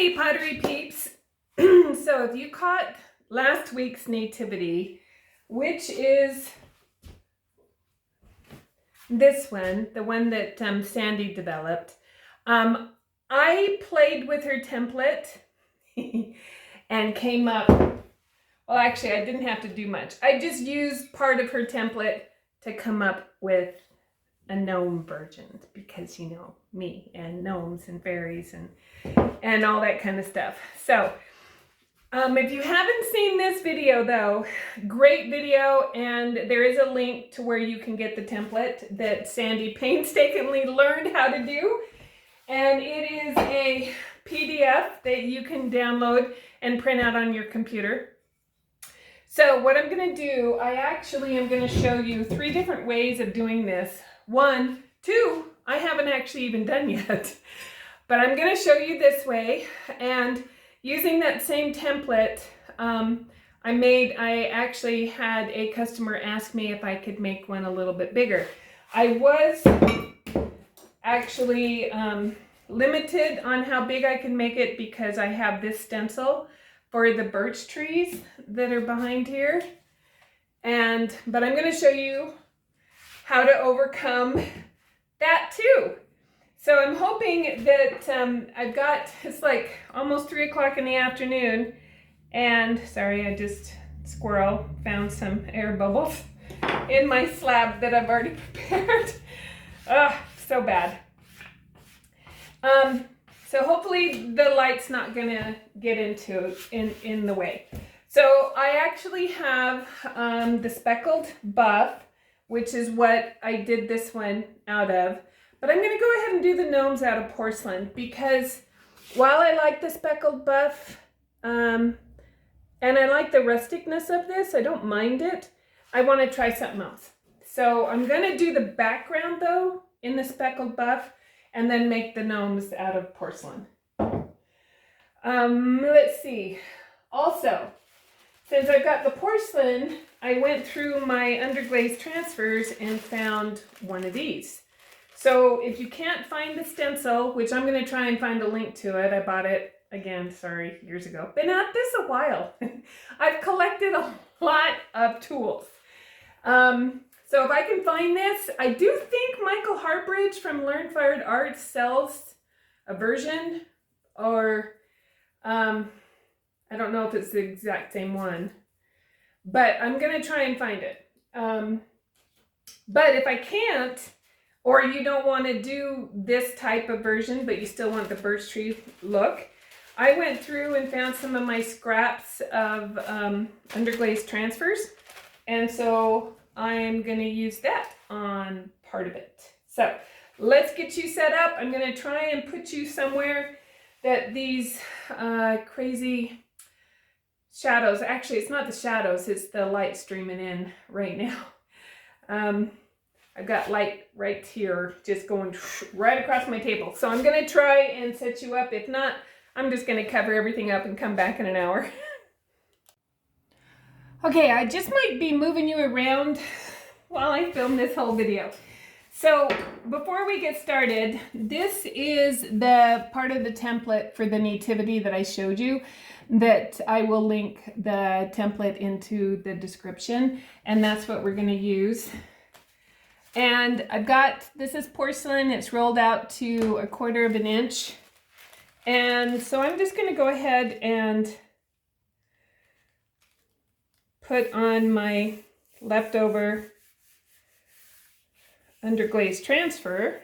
Hey Pottery peeps! So if you caught last week's nativity, which is this one, the one that Sandy developed, I played with her template and came up, well actually I didn't have to do much. I just used part of her template to come up with a gnome version because you know me and gnomes and fairies and all that kind of stuff. So if you haven't seen this video though, great video, and there is a link to where you can get the template that Sandy painstakingly learned how to do, and it is a PDF that you can download and print out on your computer. So what I'm going to do, I actually am going to show you 3 different ways of doing this. 1, 2, I haven't actually even done yet, but I'm going to show you this way. And using that same template, I actually had a customer ask me if I could make one a little bit bigger. I was actually limited on how big I can make it because I have this stencil for the birch trees that are behind here. But I'm going to show you how to overcome that too. So I'm hoping that I've got, it's like almost 3 o'clock in the afternoon, and sorry, I just found some air bubbles in my slab that I've already prepared. Oh, so bad. So hopefully the light's not gonna get in the way. So I actually have the speckled buff, which is what I did this one out of. But I'm gonna go ahead and do the gnomes out of porcelain because while I like the speckled buff, and I like the rusticness of this, I don't mind it, I wanna try something else. So I'm gonna do the background though in the speckled buff and then make the gnomes out of porcelain. Let's see. Also, since I've got the porcelain, I went through my Underglaze transfers and found one of these. So if you can't find the stencil, which I'm going to try and find a link to it. I bought it, again, sorry, years ago. Been at this a while. I've collected a lot of tools. So if I can find this, I do think Michael Hartbridge from Learn Fired Art sells a version, or I don't know if it's the exact same one, but I'm going to try and find it. But if I can't, or you don't want to do this type of version, but you still want the birch tree look, I went through and found some of my scraps of Underglaze transfers, and so I'm going to use that on part of it. So let's get you set up. I'm going to try and put you somewhere that these crazy shadows, actually it's not the shadows, it's the light streaming in right now. I've got light right here just going right across my table. So I'm going to try and set you up. If not, I'm just going to cover everything up and come back in an hour. Okay, I just might be moving you around while I film this whole video. So before we get started, this is the part of the template for the nativity that I showed you, that I will link the template into the description, and that's what we're going to use. And I've got, this is porcelain, it's rolled out to 1/4 inch. And so I'm just going to go ahead and put on my leftover Underglaze transfer.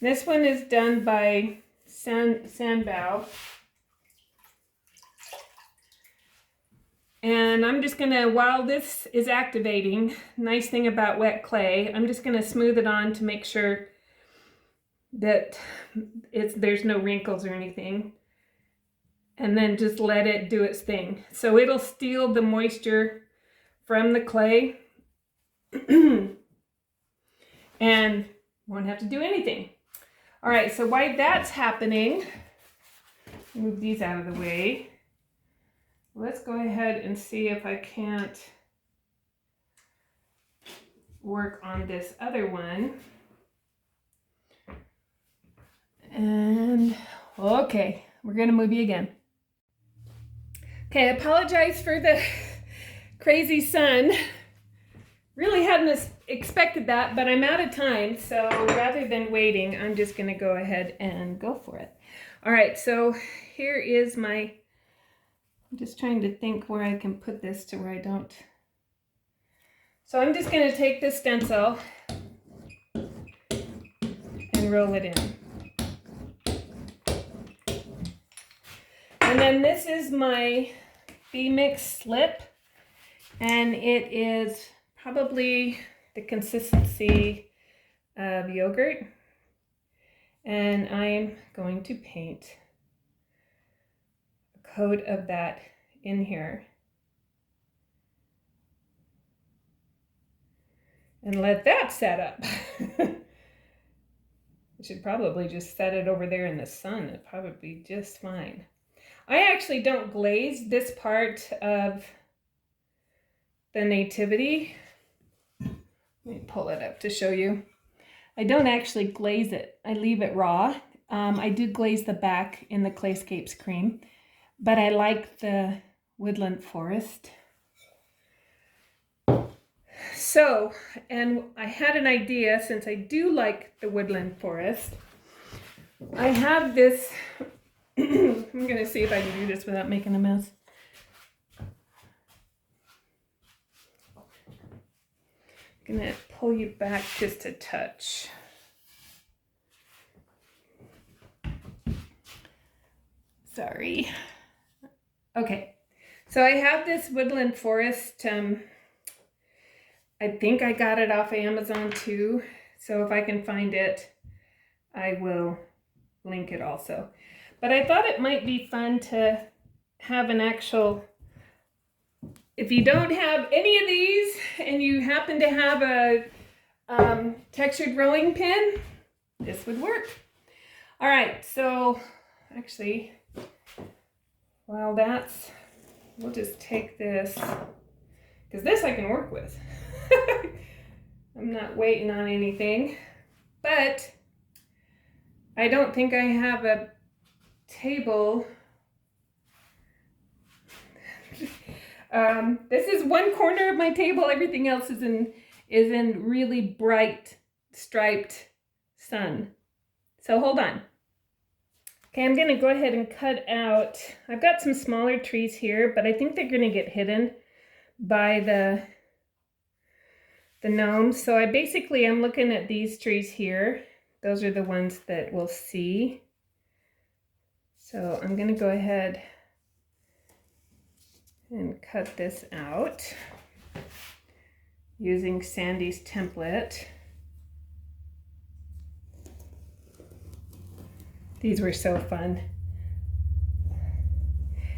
This one is done by Sandbow. And I'm just gonna, while this is activating, nice thing about wet clay, I'm just gonna smooth it on to make sure that there's no wrinkles or anything. And then just let it do its thing. So it'll steal the moisture from the clay and won't have to do anything. All right, so while that's happening, move these out of the way. Let's go ahead and see if I can't work on this other one. And okay, we're gonna movie again. Okay, I apologize for the crazy sun. Really hadn't expected that, but I'm out of time, so rather than waiting, I'm just gonna go ahead and go for it. All right, so here is my, I'm just trying to think where I can put this to where I don't. So I'm just gonna take this stencil and roll it in. And then this is my B-Mix slip, and it is probably the consistency of yogurt. And I'm going to paint a coat of that in here. And let that set up. I should probably just set it over there in the sun. It'd probably be just fine. I actually don't glaze this part of the nativity. Let me pull it up to show you. I don't actually glaze it. I leave it raw. I do glaze the back in the Clayscapes cream, but I like the woodland forest. So, and I had an idea, since I do like the woodland forest. I have this, I'm going to see if I can do this without making a mess. I'm going to pull you back just a touch. Sorry. Okay, so I have this woodland forest. I think I got it off Amazon too. So if I can find it, I will link it also. But I thought it might be fun to have an actual, if you don't have any of these and you happen to have a textured rolling pin, this would work. All right, so actually, while that's, we'll just take this, because this I can work with. I'm not waiting on anything, but I don't think I have a table. This is one corner of my table. Everything else is in really bright striped sun. So hold on. Okay, I'm gonna go ahead and cut out. I've got some smaller trees here, but I think they're gonna get hidden by the gnomes. So I'm looking at these trees here. Those are the ones that we'll see. So I'm gonna go ahead and cut this out using Sandy's template. These were so fun.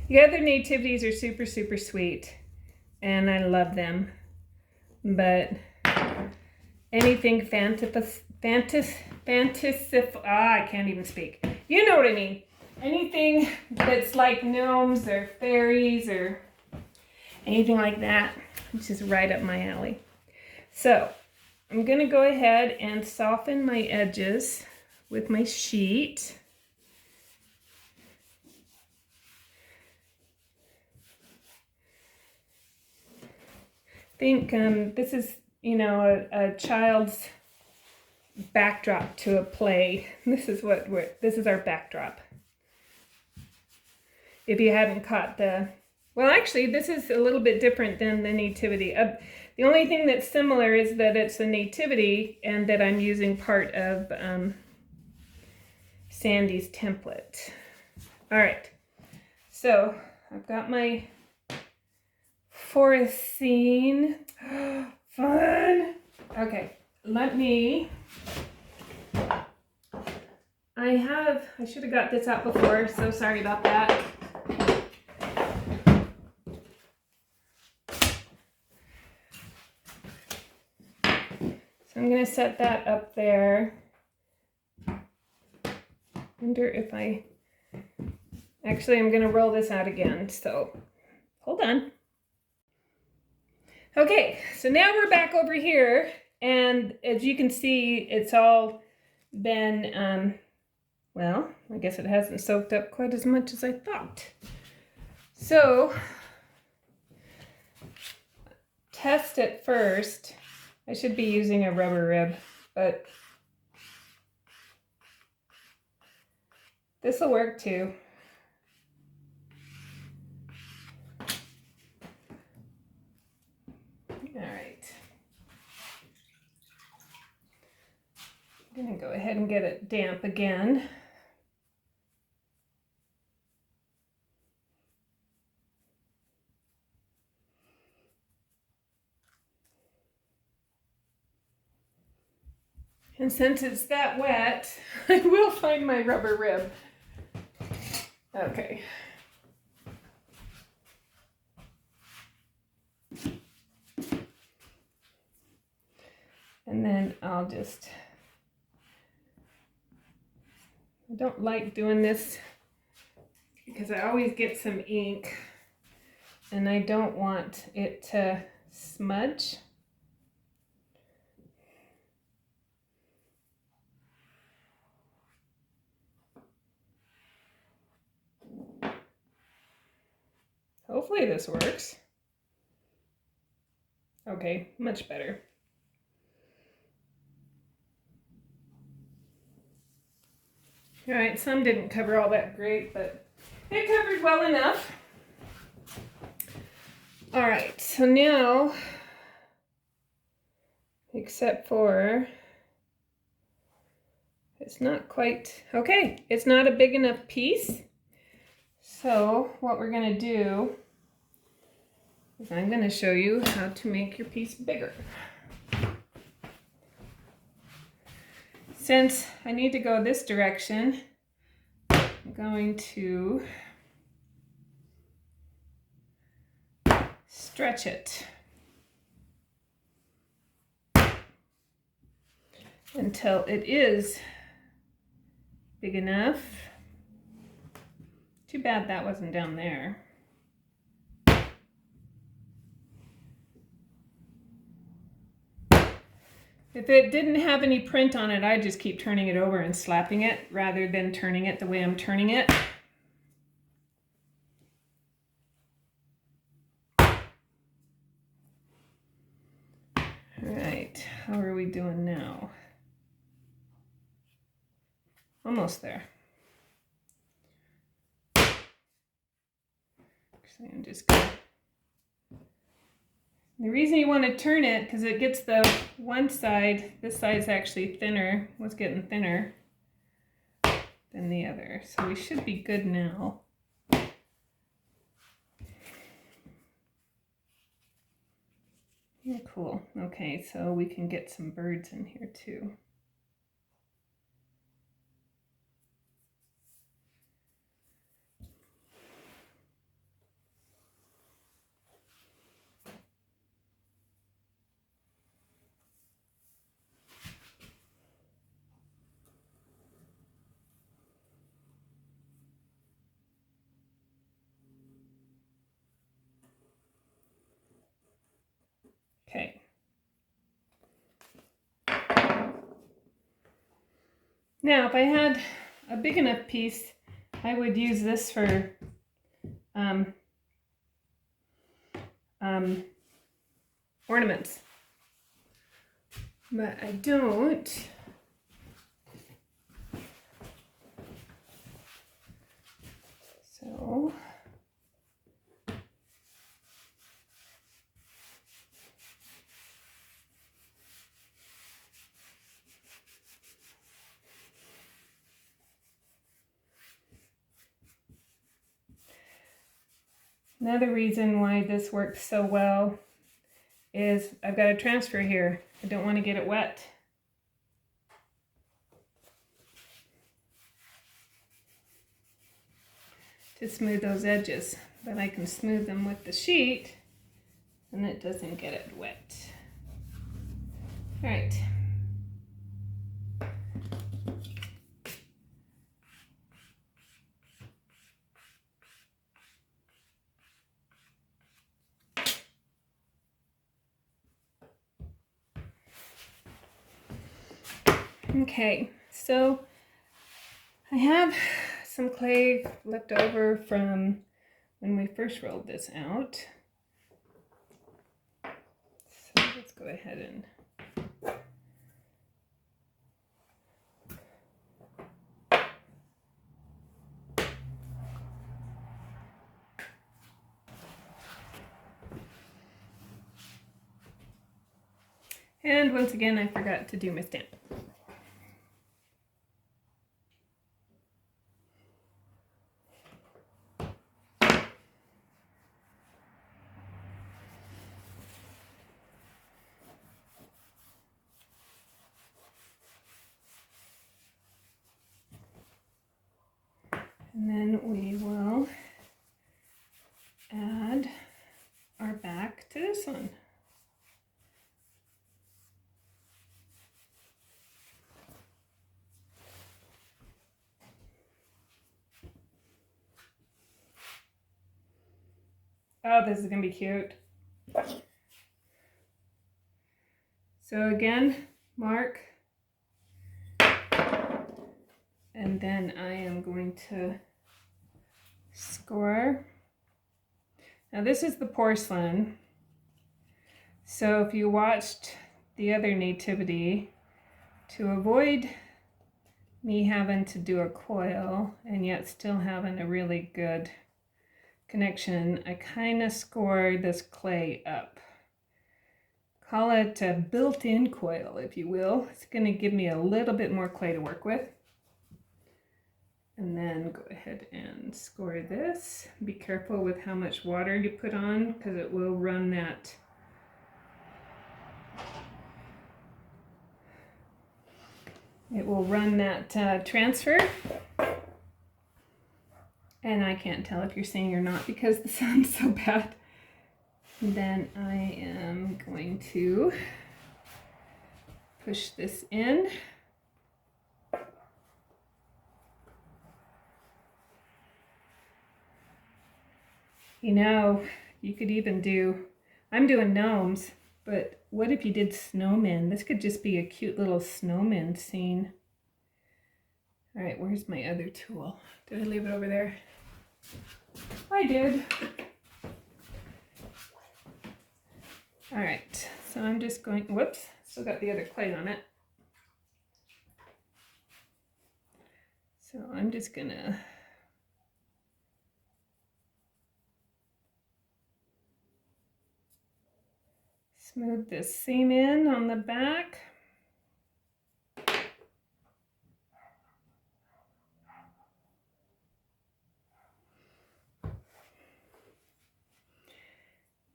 The other nativities are super, super sweet, and I love them. But anything I can't even speak. You know what I mean. Anything that's like gnomes or fairies or anything like that, which is right up my alley. So I'm gonna go ahead and soften my edges with my sheet. I think this is, a child's backdrop to a play. This is our backdrop. If you hadn't caught well, actually, this is a little bit different than the nativity. The only thing that's similar is that it's a nativity and that I'm using part of Sandy's template. All right, so I've got my forest scene. Fun. Okay, I should have got this out before, so sorry about that. So I'm going to set that up there. Wonder if actually I'm going to roll this out again, so hold on. Okay, so now we're back over here, and as you can see, it's all been Well, I guess it hasn't soaked up quite as much as I thought. So, test it first. I should be using a rubber rib, but this will work too. All right. I'm gonna go ahead and get it damp again. And since it's that wet, I will find my rubber rib. Okay. And then I'll just, I don't like doing this because I always get some ink and I don't want it to smudge. Hopefully this works. Okay, much better. All right, some didn't cover all that great, but it covered well enough. All right, so now, except for, it's not quite, okay, it's not a big enough piece. So what we're gonna do is I'm gonna show you how to make your piece bigger. Since I need to go this direction, I'm going to stretch it until it is big enough. Too bad that wasn't down there. If it didn't have any print on it, I'd just keep turning it over and slapping it rather than turning it the way I'm turning it. All right, how are we doing now? Almost there. Actually, I'm just gonna... The reason you want to turn it, because it gets the one side, this side's actually thinner, was getting thinner than the other. So we should be good now. Yeah, cool. Okay, so we can get some birds in here too. Okay. Now, if I had a big enough piece, I would use this for ornaments. But I don't. So another reason why this works so well is I've got a transfer here. I don't want to get it wet. To smooth those edges, but I can smooth them with the sheet and it doesn't get it wet. All right. Okay, so I have some clay left over from when we first rolled this out. So let's go ahead and once again, I forgot to do my stamp. And then we will add our back to this one. Oh, this is going to be cute. So again, mark. And then I am going to score. Now this is the porcelain. So if you watched the other nativity, to avoid me having to do a coil and yet still having a really good connection, I kind of score this clay up. Call it a built-in coil, if you will. It's going to give me a little bit more clay to work with. And then go ahead and score this. Be careful with how much water you put on, because it will run that transfer. And I can't tell if you're seeing or not because the sound's so bad. And then I am going to push this in. You know, you could even do, I'm doing gnomes, but what if you did snowmen? This could just be a cute little snowman scene. All right, where's my other tool? Did I leave it over there? I did. All right, so I'm just going, whoops, still got the other clay on it. So I'm just gonna smooth this seam in on the back.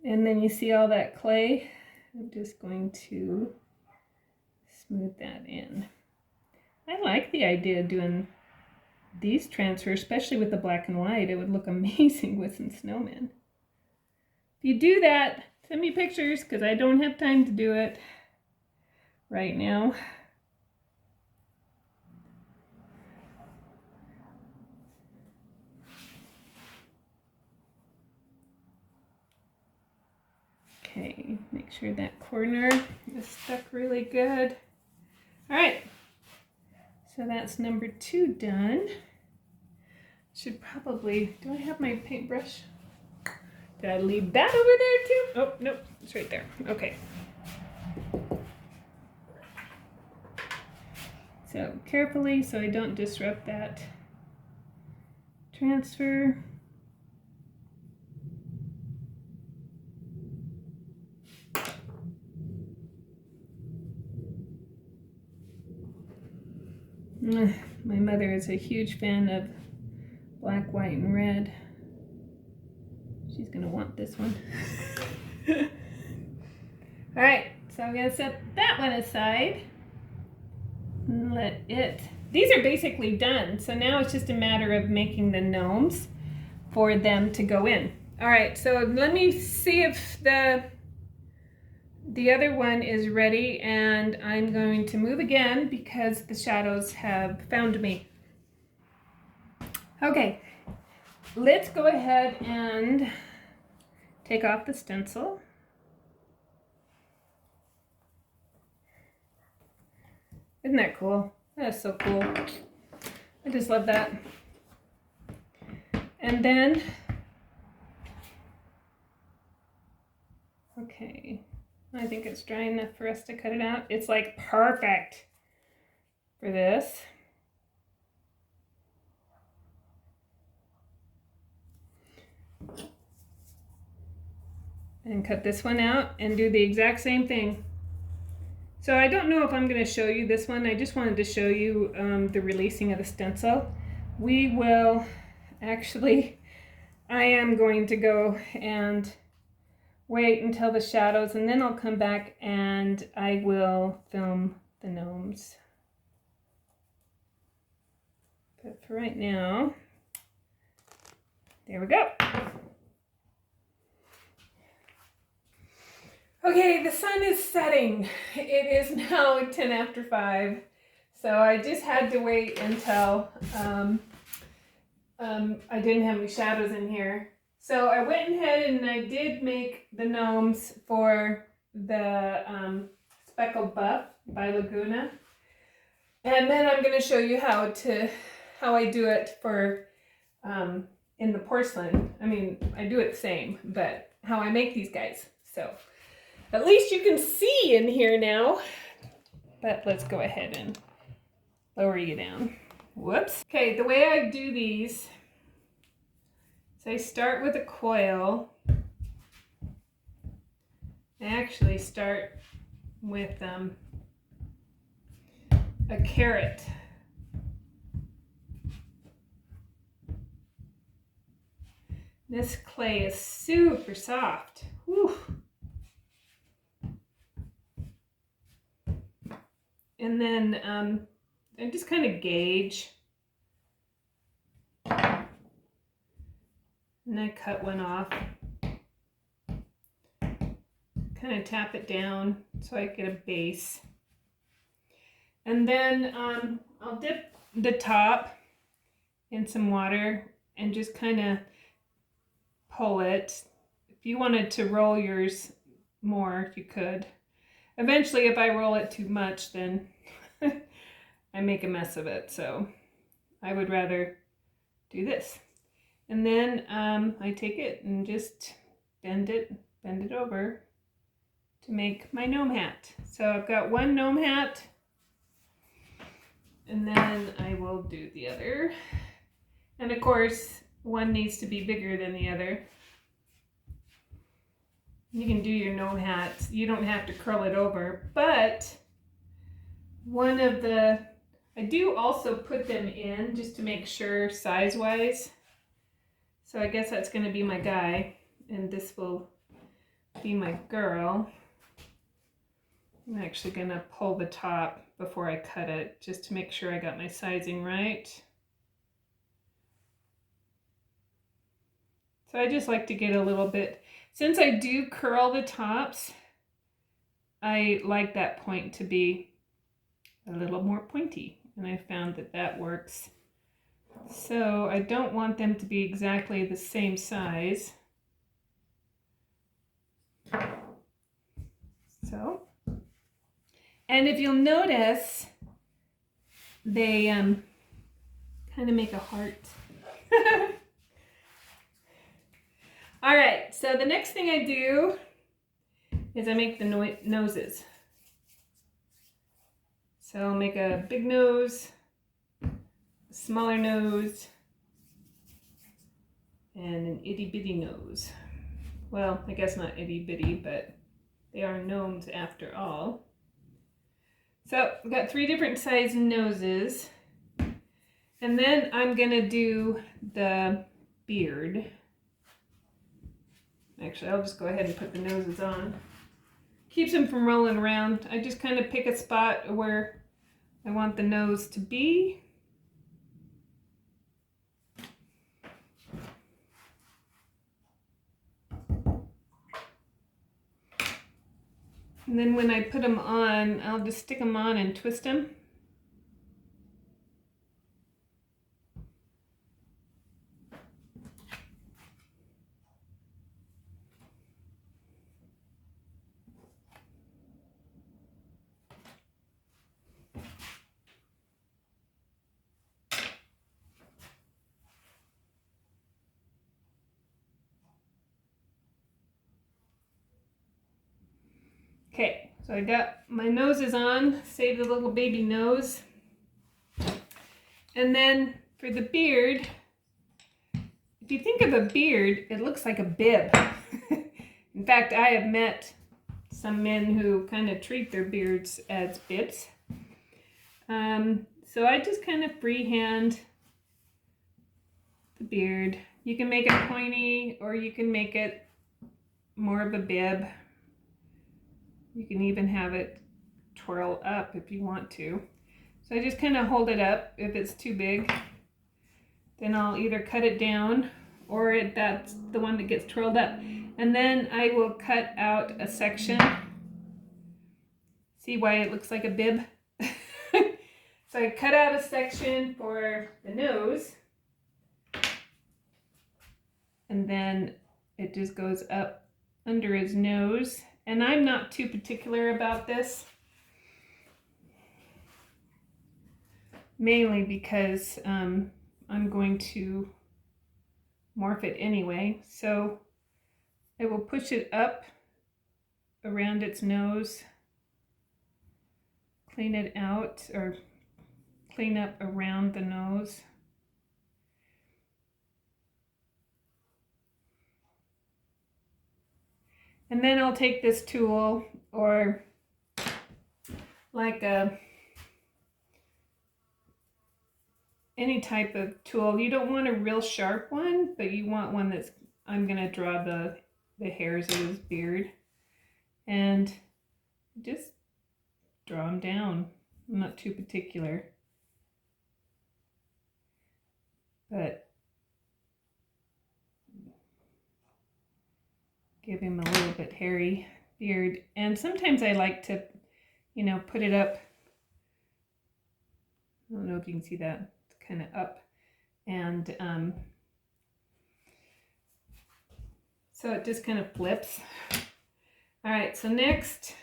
And then you see all that clay? I'm just going to smooth that in. I like the idea of doing these transfers, especially with the black and white. It would look amazing with some snowmen. If you do that, send me pictures because I don't have time to do it right now. Okay, make sure that corner is stuck really good. All right, so that's number 2 done. Should probably, do I have my paintbrush? Did I leave that over there too? Oh, nope, it's right there. Okay. So carefully so I don't disrupt that transfer. My mother is a huge fan of black, white, and red. She's gonna want this one. All right, so I'm gonna set that one aside and let it, these are basically done. So now it's just a matter of making the gnomes for them to go in. All right, so let me see if the other one is ready, and I'm going to move again because the shadows have found me. Okay, let's go ahead and take off the stencil. Isn't that cool? That is so cool. I just love that. And then, okay, I think it's dry enough for us to cut it out. It's like perfect for this. And cut this one out and do the exact same thing. So I don't know if I'm going to show you this one. I just wanted to show you the releasing of the stencil. We will actually, I am going to go and wait until the shadows, and then I'll come back and I will film the gnomes. But for right now, there we go. Okay, the sun is setting. It is now 10 after 5. So I just had to wait until I didn't have any shadows in here. So I went ahead and I did make the gnomes for the speckled buff by Laguna. And then I'm going to show you how I do it for in the porcelain. I mean, I do it the same, but how I make these guys. So at least you can see in here now. But let's go ahead and lower you down. Whoops. Okay, the way I do these is I start with a coil. I actually start with a carrot. This clay is super soft. Whew. And then I just kind of gauge. And I cut one off. Kind of tap it down so I get a base. And then I'll dip the top in some water and just kind of pull it. If you wanted to roll yours more, you could. Eventually, if I roll it too much, then I make a mess of it. So I would rather do this. And then I take it and just bend it over to make my gnome hat. So I've got one gnome hat, and then I will do the other. And of course, one needs to be bigger than the other. You can do your gnome hat. You don't have to curl it over, but I do also put them in just to make sure size-wise. So I guess that's going to be my guy, and this will be my girl. I'm actually going to pull the top before I cut it, just to make sure I got my sizing right. So I just like to get a little bit, since I do curl the tops, I like that point to be a little more pointy, and I found that that works. So I don't want them to be exactly the same size. So, and if you'll notice, they kind of make a heart. All right, so the next thing I do is I make the noses. So I'll make a big nose, a smaller nose, and an itty bitty nose. Well, I guess not itty bitty, but they are gnomes after all. So I've got 3 different size noses. And then I'm gonna do the beard. Actually, I'll just go ahead and put the noses on. Keeps them from rolling around. I just kind of pick a spot where I want the nose to be. And then when I put them on, I'll just stick them on and twist them. Okay, so I got my noses on, save the little baby nose. And then for the beard, if you think of a beard, it looks like a bib. In fact, I have met some men who kind of treat their beards as bibs. So I just kind of freehand the beard. You can make it pointy or you can make it more of a bib. You can even have it twirl up if you want to. So I just kind of hold it up. If it's too big, then I'll either cut it down or that's the one that gets twirled up. And then I will cut out a section. See why it looks like a bib? So I cut out a section for the nose. And then it just goes up under his nose. And I'm not too particular about this. Mainly because I'm going to morph it anyway. So I will push it up around its nose, clean it out, or clean up around the nose. And then I'll take this tool, or like any type of tool. You don't want a real sharp one, but you want one that's, I'm gonna draw the hairs of his beard and just draw them down. I'm not too particular, but give him a little bit hairy beard. And sometimes I like to, you know, put it up. I don't know if you can see that. It's kind of up. And so it just kind of flips. All right, so next,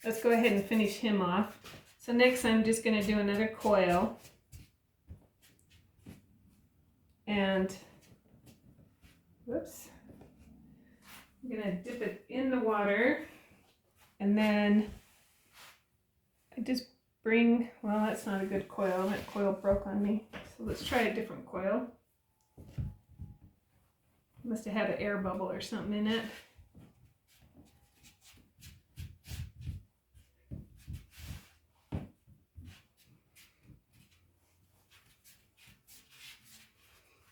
let's go ahead and finish him off. So next I'm just going to do another coil. And, whoops. I'm going to dip it in the water, and then I just bring, well, that's not a good coil. That coil broke on me. So let's try a different coil. Must have had an air bubble or something in it.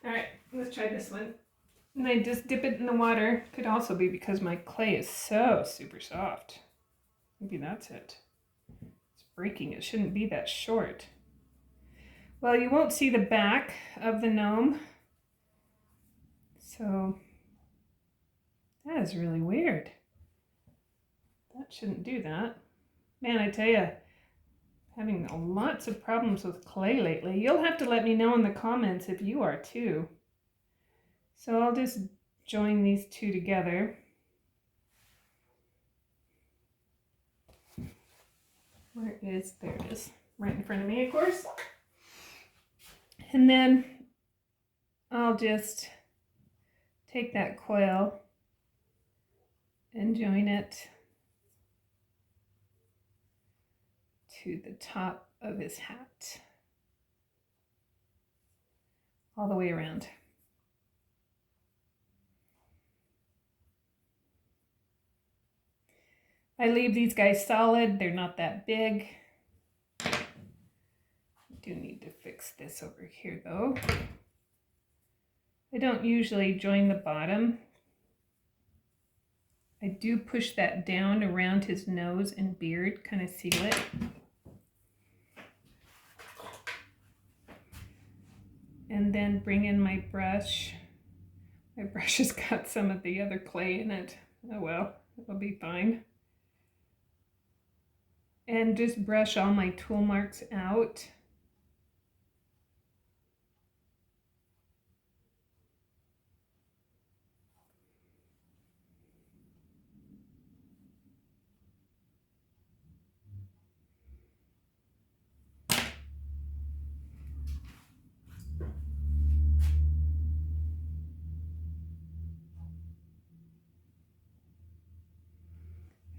All right, let's try this one. And I just dip it in the water. Could also be because my clay is so super soft. Maybe that's it. It's breaking. It shouldn't be that short. Well, you won't see the back of the gnome. So that is really weird. That shouldn't do that. Man, I tell you, having lots of problems with clay lately. You'll have to let me know in the comments if you are too. So I'll just join these two together. Where is, there it is, right in front of me, of course. And then I'll just take that coil and join it to the top of his hat, all the way around. I leave these guys solid. They're not that big. I do need to fix this over here though. I don't usually join the bottom. I do push that down around his nose and beard, kind of seal it. And then bring in my brush. My brush has got some of the other clay in it. Oh well, it'll be fine. And just brush all my tool marks out.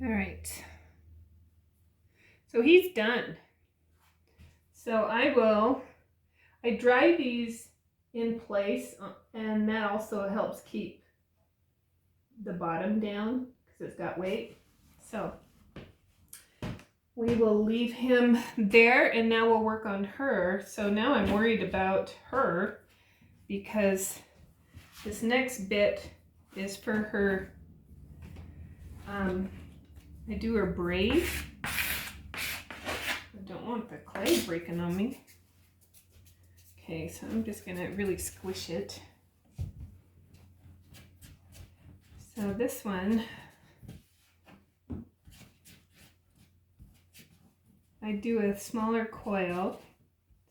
All right. So he's done. So I dry these in place, and that also helps keep the bottom down because it's got weight. So we will leave him there, and now we'll work on her. So now I'm worried about her because this next bit is for her, I do her braid. I don't want the clay breaking on me. Okay, so I'm just gonna really squish it. So this one, I do a smaller coil.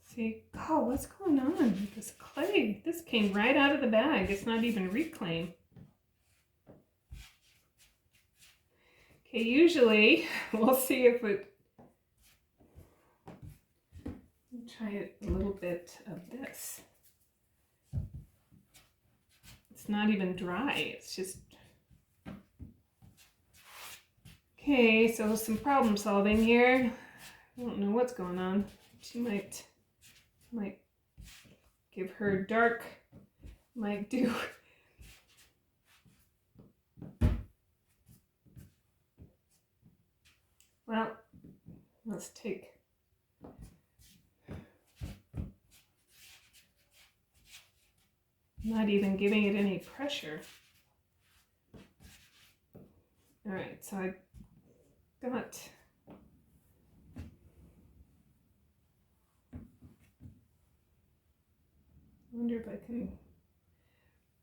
See, oh, what's going on with this clay? This came right out of the bag. It's not even reclaimed. Okay, usually we'll see if it, try a little bit of this. It's not even dry, it's just, okay, so some problem solving here. I don't know what's going on. She might give her dark, might do. Well, let's take, not even giving it any pressure. All right, so I got, I wonder if I can,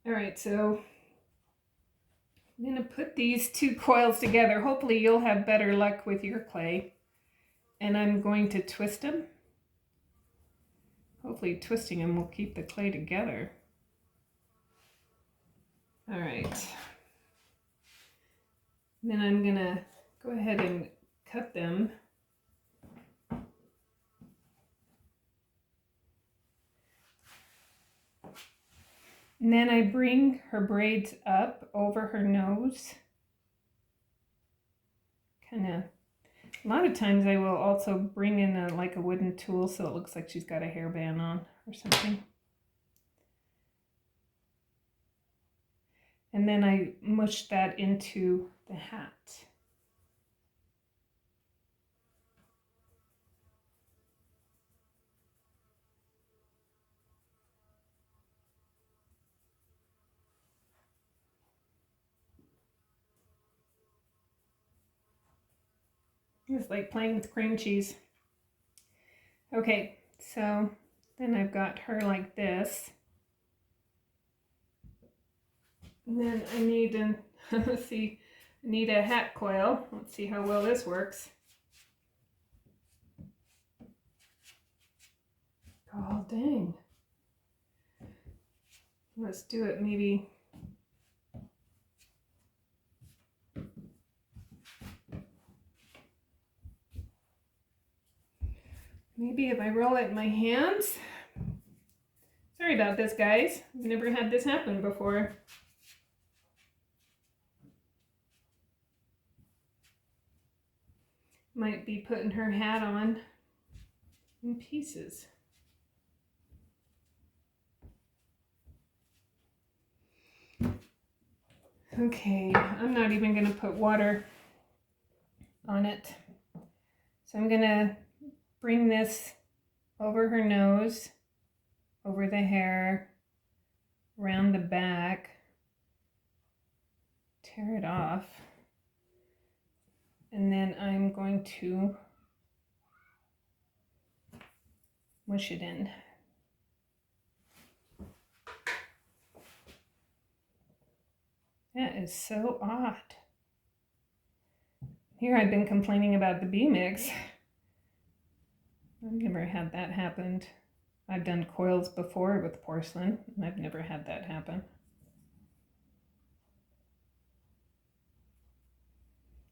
all right, so I'm gonna put these two coils together. Hopefully you'll have better luck with your clay. And I'm going to twist them. Hopefully twisting them will keep the clay together. All right. Then I'm gonna go ahead and cut them. And then I bring her braids up over her nose. Kind of, a lot of times I will also bring in like a wooden tool so it looks like she's got a hairband on or something. And then I mush that into the hat. It's like playing with cream cheese. Okay, so then I've got her like this. And then I need let's see, I need a hat coil. Let's see how well this works. Oh, dang. Let's do it maybe. Maybe if I roll it in my hands. Sorry about this, guys. I've never had this happen before. Might be putting her hat on in pieces. Okay, I'm not even going to put water on it. So I'm going to bring this over her nose, over the hair, around the back, tear it off, and then I'm going to mush it in. That is so odd. Here I've been complaining about the bee mix. I've never had that happen. I've done coils before with porcelain, and I've never had that happen.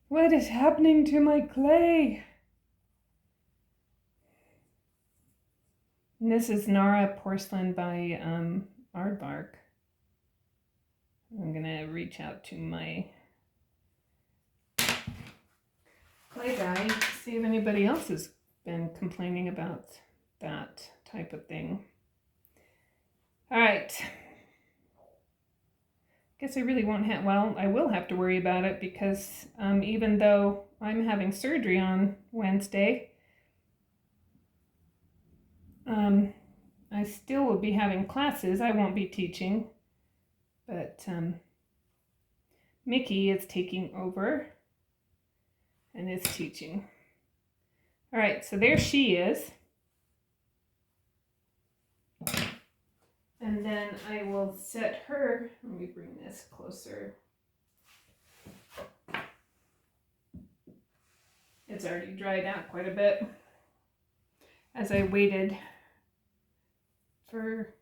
What is happening to my clay? And this is Nara porcelain by Aardvark. I'm gonna reach out to my clay dye, see if anybody else has been complaining about that type of thing. All right. Guess I really won't have, well, I will have to worry about it because even though I'm having surgery on Wednesday, I still will be having classes. I won't be teaching, but Mickey is taking over and is teaching. All right, so there she is. And then I will set her, let me bring this closer. It's already dried out quite a bit as I waited for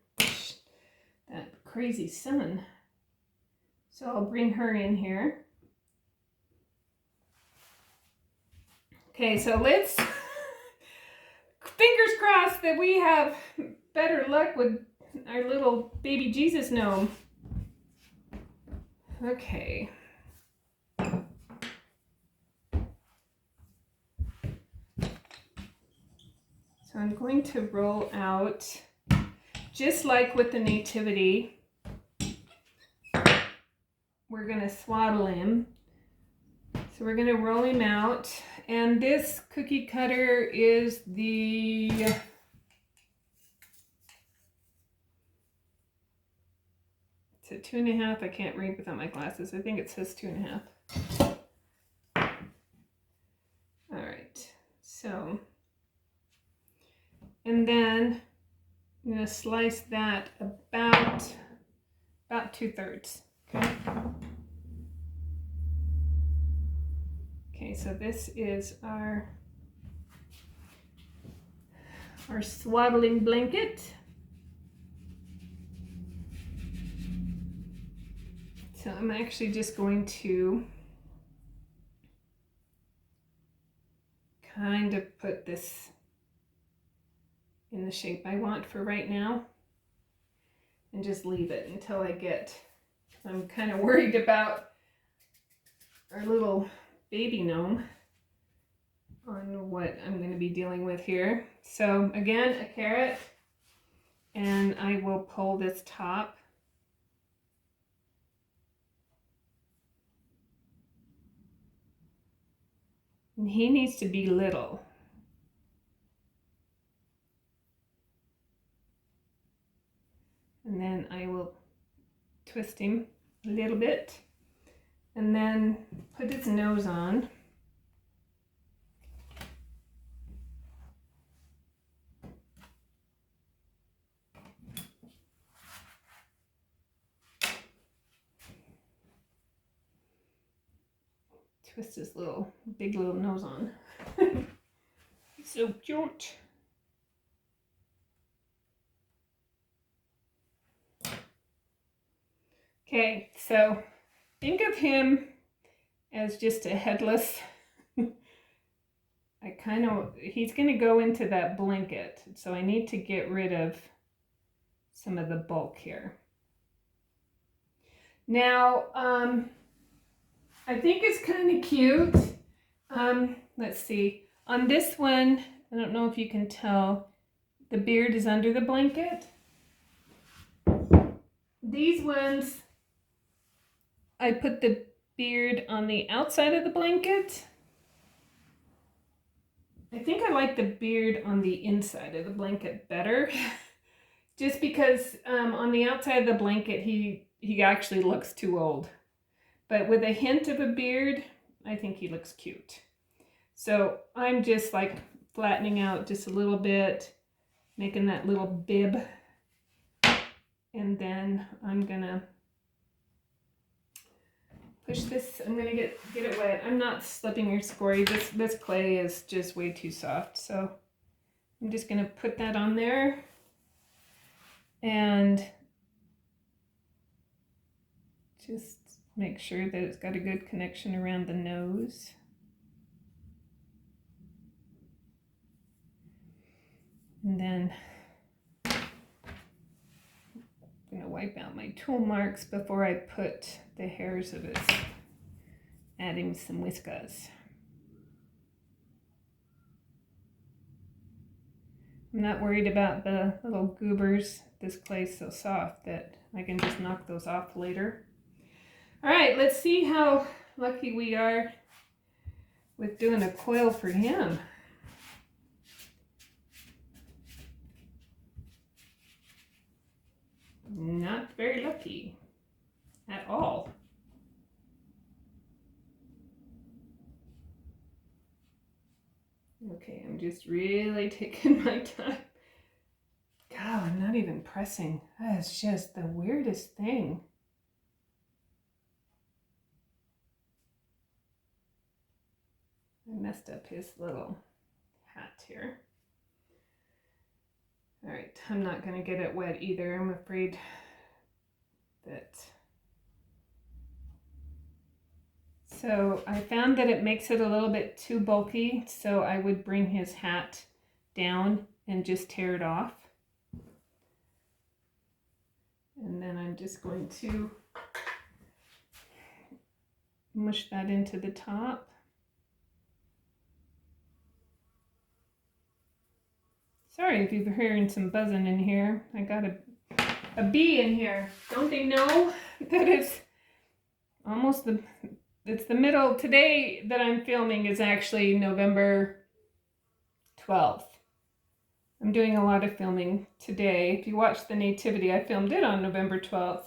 that crazy sun. So I'll bring her in here. Okay, so let's, fingers crossed that we have better luck with our little baby Jesus gnome. Okay. So I'm going to roll out, just like with the Nativity, we're going to swaddle him. So we're going to roll him out. And this cookie cutter is the it's a 2.5. I can't read without my glasses. I think it says 2.5. All right. So, and then I'm going to slice that about 2/3. Okay. Okay, so this is our swaddling blanket. So I'm actually just going to kind of put this in the shape I want for right now and just leave it until I get, I'm kind of worried about our little baby gnome on what I'm going to be dealing with here. So again, a carrot, and I will pull this top. And he needs to be little. And then I will twist him a little bit and then put his nose on. Twist his big little nose on. He's so cute. Okay, so think of him as just a headless. He's gonna go into that blanket, so I need to get rid of some of the bulk here. Now, I think it's kind of cute. Let's see. On this one, I don't know if you can tell, the beard is under the blanket. These ones, I put the beard on the outside of the blanket. I think I like the beard on the inside of the blanket better. Just because on the outside of the blanket, he actually looks too old. But with a hint of a beard, I think he looks cute. So I'm just like flattening out just a little bit, making that little bib. And then I'm gonna push this, I'm gonna get it wet. I'm not slipping or scoring. This clay is just way too soft. So I'm just gonna put that on there and just make sure that it's got a good connection around the nose. And then I'm going to wipe out my tool marks before I put the hairs of it, adding some whiskers. I'm not worried about the little goobers. This clay's so soft that I can just knock those off later. All right, let's see how lucky we are with doing a coil for him. Not very lucky at all. Okay, I'm just really taking my time. God, I'm not even pressing. That's just the weirdest thing. I messed up his little hat here. All right, I'm not gonna get it wet either. I'm afraid that. So I found that it makes it a little bit too bulky, so I would bring his hat down and just tear it off. And then I'm just going to mush that into the top. Sorry if you're hearing some buzzing in here. I got a bee in here. Don't they know that it's almost it's the middle. Today that I'm filming is actually November 12th. I'm doing a lot of filming today. If you watch the Nativity, I filmed it on November 12th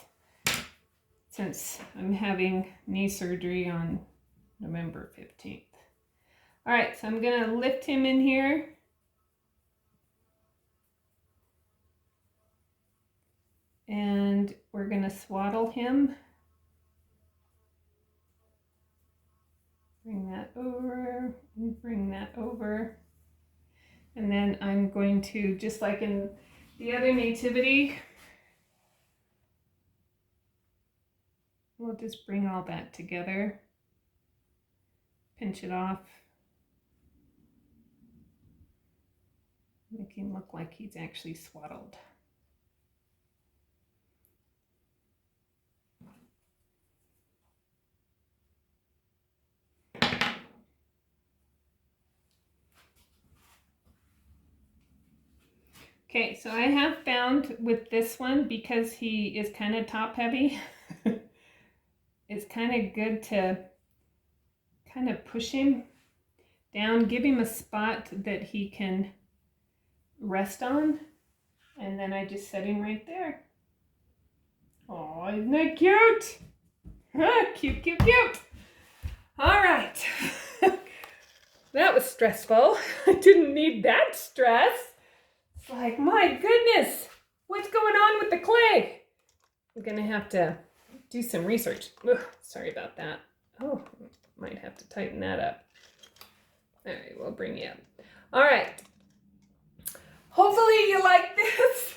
since I'm having knee surgery on November 15th. All right, so I'm gonna lift him in here. And we're gonna swaddle him. Bring that over, and bring that over. And then I'm going to, just like in the other nativity, we'll just bring all that together, pinch it off, make him look like he's actually swaddled. Okay, so I have found with this one, because he is kind of top heavy, it's kind of good to kind of push him down, give him a spot that he can rest on, and then I just set him right there. Oh, isn't that cute? Cute, cute, cute. All right. That was stressful. I didn't need that stress. It's like, my goodness, what's going on with the clay? I'm gonna have to do some research. Ugh, sorry about that. Oh, might have to tighten that up. All right, we'll bring you up. All right. Hopefully you like this.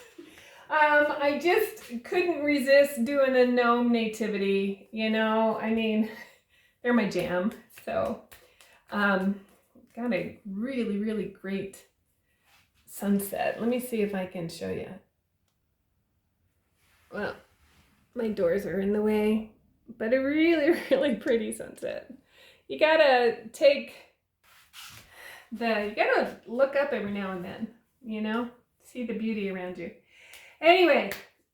I just couldn't resist doing a gnome nativity. You know, I mean, they're my jam. So, got a really, really great sunset. Let me see if I can show you. Well, my doors are in the way, but a really, really pretty sunset. You gotta you gotta look up every now and then, you know, see the beauty around you. Anyway,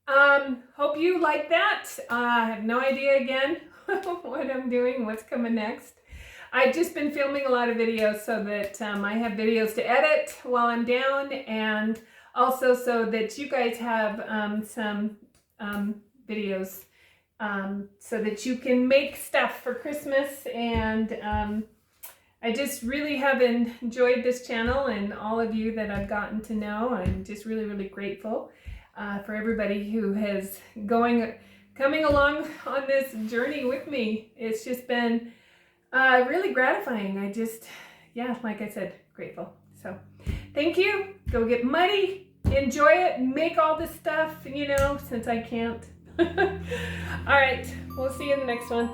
hope you like that. I have no idea again what I'm doing, what's coming next. I've just been filming a lot of videos so that I have videos to edit while I'm down, and also so that you guys have some videos so that you can make stuff for Christmas. And I just really have enjoyed this channel and all of you that I've gotten to know. I'm just really, really grateful for everybody who has coming along on this journey with me. It's just been really gratifying. I just, yeah, like I said, grateful. So thank you. Go get muddy, enjoy it, make all this stuff, you know, since I can't. All right, we'll see you in the next one.